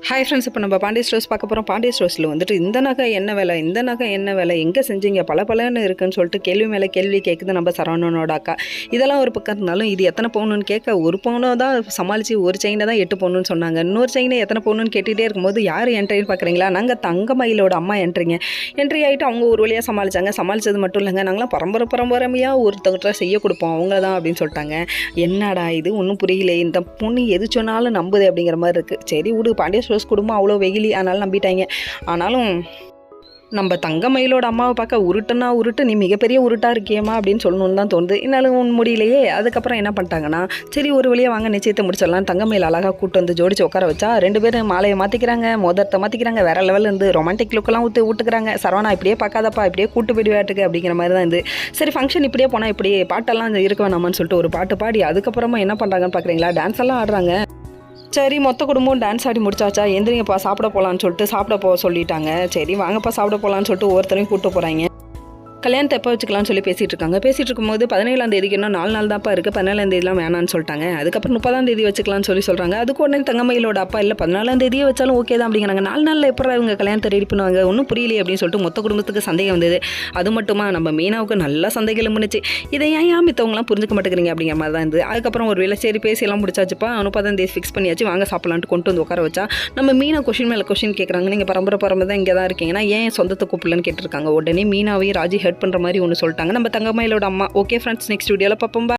Hi friends, இப்போ நம்ம Pandya stores பார்க்க போகிறோம். பாண்டிய ஸ்டோர்ஸில் வந்துட்டு இந்த நகை என்ன விலை, இந்த நகை என்ன விலை, எங்கே செஞ்சீங்க, பல பலன்னு இருக்குன்னு சொல்லிட்டு கேள்வி மேலே கேள்வி கேட்குது நம்ம சரவணனோட அக்கா. இதெல்லாம் ஒரு பக்கம் இருந்தாலும் இது எத்தனை பவுனுன்னு கேட்க, ஒரு பவுனோ தான் சமாளித்து ஒரு செயினை தான் 8 பவுனுன்னு சொன்னாங்க. இன்னொரு செயினை எத்தனை பவுனுன்னு கேட்டுகிட்டே இருக்கும்போது யார் என்ட்ரின்னு பார்க்குறீங்களா, நாங்கள் தங்கமயிலோட அம்மா என்ட்ரி ஆகிட்டு அவங்க ஒரு வழியாக சமாளித்தது மட்டும் இல்லைங்க, நாங்களாம் பரம்பரையாக ஒருத்தவங்கிட்ட செய்ய கொடுப்போம், அவங்க தான் அப்படின்னு சொல்லிட்டாங்க. என்னடா இது ஒன்றும் புரியல, இந்த பொண்ணு எது சொன்னாலும் நம்புது அப்படிங்கிற மாதிரி இருக்குது. சரி விடு, பாண்டிய ஸ்டோர்ஸ் குடும்பம் அவ்வளோ வெயிலி, அதனால நம்பிட்டாங்க. ஆனாலும் நம்ம தங்கமயிலோட அம்மாவை பார்க்க உருட்டு, நீ மிகப்பெரிய உருட்டாக இருக்கியம்மா அப்படின்னு சொல்லணும்னு தான் தோணுது. என்னாலும் முடியலையே. அதுக்கப்புறம் என்ன பண்ணிட்டாங்கன்னா, சரி ஒரு வழியாக வாங்க நிச்சயத்தை முடிச்சிடலாம். தங்கமயில் அழகாக கூட்டு வந்து ஜோடிச்சு உட்கார வச்சா 2 பேரும் மாலையை மாற்றிக்கிறாங்க, மோதிரத்தை மாற்றிக்கிறாங்க, வேற லெவலில் இருந்து ரொமான்டிக் லுக்கெல்லாம் ஊட்டுக்கிறாங்க. சரவணா இப்படியே பார்க்காதப்பா, இப்படியே கூட்டு போயிடுவாட்டுக்கு அப்படிங்கிற மாதிரி தான் இருந்து. சரி ஃபங்க்ஷன் இப்படியே போனால் இப்படி பாட்டெல்லாம் இருக்க வேணாமான்னு சொல்லிட்டு ஒரு பாட்டு பாடி அதுக்கப்புறமா என்ன பண்ணுறாங்கன்னு பார்க்குறீங்களா, டான்ஸ் எல்லாம் ஆடுறாங்க. சரி மொத்த குடும்பம் டான்ஸ் ஆடி முடிச்சாச்சா, எந்திரிங்கப்பா சாப்பிட போகலான்னு சொல்லிட்டு சாப்பிட போக சொல்லிட்டாங்க. சரி வாங்கப்பா சாப்பிட போகலான்னு சொல்லிட்டு ஒவ்வொருத்தரையும் கூப்பிட்டு போகிறாங்க. கல்யாணத்தை எப்போ வச்சுக்கலாம்னு சொல்லி பேசிகிட்டு இருக்கும்போது 17ஆம் தேதிக்கு இன்னும் 4 நாள் தான்ப்பா இருக்குது, 14ஆம் தேதிலாம் வேணான்னு சொல்லிட்டாங்க. அதுக்கப்புறம் 30ஆம் தேதி வச்சுக்கலாம்னு சொல்கிறாங்க. அதுக்கு உடனே தங்கமயிலோட அப்பா இல்லை 14ஆம் தேதியே வச்சாலும் ஓகே தான் அப்படிங்கிறாங்க. 4 நாளில் எப்போ இவங்க கல்யாணத்தை ரெடி பண்ணுவாங்க, ஒன்றும் புரியலையே அப்படின்னு சொல்லிட்டு மொத்த குடும்பத்துக்கு சந்தேகம் வந்தது. அது மட்டுமா நம்ம மீனாவுக்கு நல்லா சந்தேகம் இருந்துச்சு. இதை ஏன் மித்தவங்களாம் புரிஞ்சுக்க மாட்டேங்கிறீங்க அப்படிங்கிற மாதிரி தான் இருந்தது. அதுக்கப்புறம் ஒரு வேலை சரி பேசியெல்லாம் முடிச்சாச்சுப்பா, 30ஆம் தேதி ஃபிக்ஸ் பண்ணியாச்சு, வாங்க சாப்பிடலான்ட்டு கொண்டு வந்து உட்கார வச்சா நம்ம மீனா கொஷின் மேலே கொஷின் கேட்குறாங்க. நீங்கள் பரம்பரை தான் இங்கே தான் இருக்கீங்கன்னா ஏன் சொந்தத்தை கூப்பிடலன்னு கேட்டிருக்காங்க. உடனே மீனாவையும் ராஜி ஹெட் பண்ணுற மாதிரி ஒன்று சொல்லிட்டாங்க நம்ம தங்கமயிலோட அம்மா. ஓகே ஃப்ரெண்ட்ஸ், நெக்ஸ்ட் வீடியோவில் பார்ப்போம்.